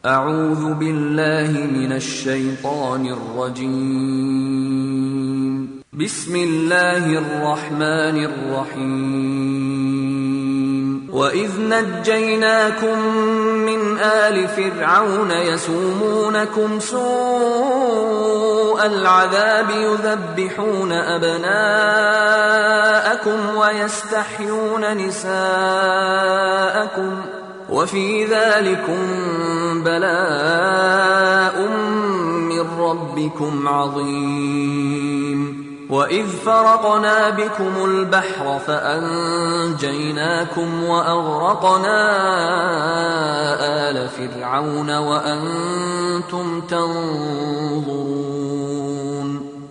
أعوذ بالله من الشيطان الرجيم. بسم الله الرحمن الرحيم. وإذ نجيناكم من آل فرعون يسومونكم سوء العذاب يذبحون أبناءكم ويستحيون نساءكم وفي ذلكم بلاء من ربكم عظيم. وإذ فرقنا بكم البحر فأنجيناكم وأغرقنا آل فرعون وأنتم تنظرون.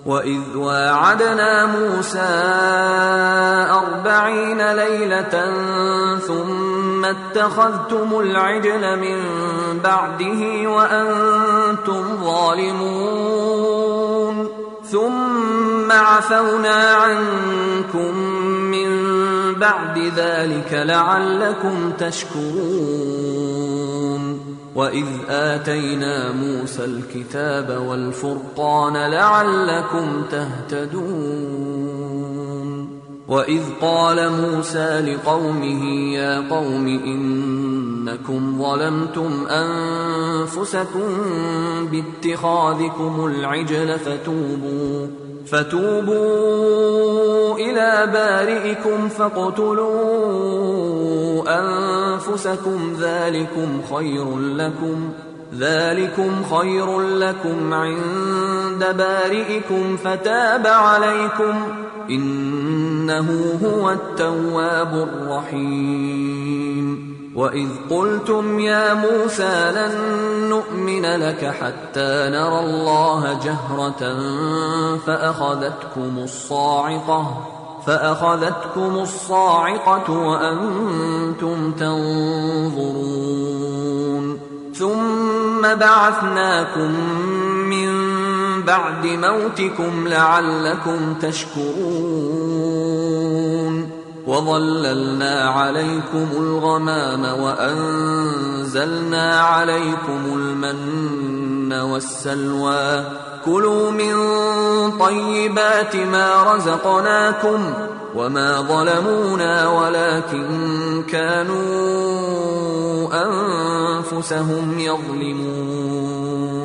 وإذ واعدنا موسى 40 ليلة ثم اتخذتم العجل من بعده وأنتم ظالمون ثم عفونا عنكم من بعد ذلك لعلكم تشكرون. وإذ آتينا موسى الكتاب والفرقان لعلكم تهتدون. وإذ قال موسى لقومه يا قوم إنكم ظلمتم أنفسكم باتخاذكم العجل فتوبوا إلى بارئكم فاقتلوا أنفسكم ذلكم خير لكم عند بارئكم فتاب عليكم إنه هو التواب الرحيم. وإذ قلتم يا موسى لن نؤمن لك حتى نرى الله جهرة فأخذتكم الصاعقة وأنتم تنظرون. ثم بعثناكم من بعد موتكم لعلكم تشكرون. وظللنا عليكم الغمام وأنزلنا عليكم المن والسلوى كلوا من طيبات ما رزقناكم وما ظلمونا ولكن كانوا أنفسهم يظلمون.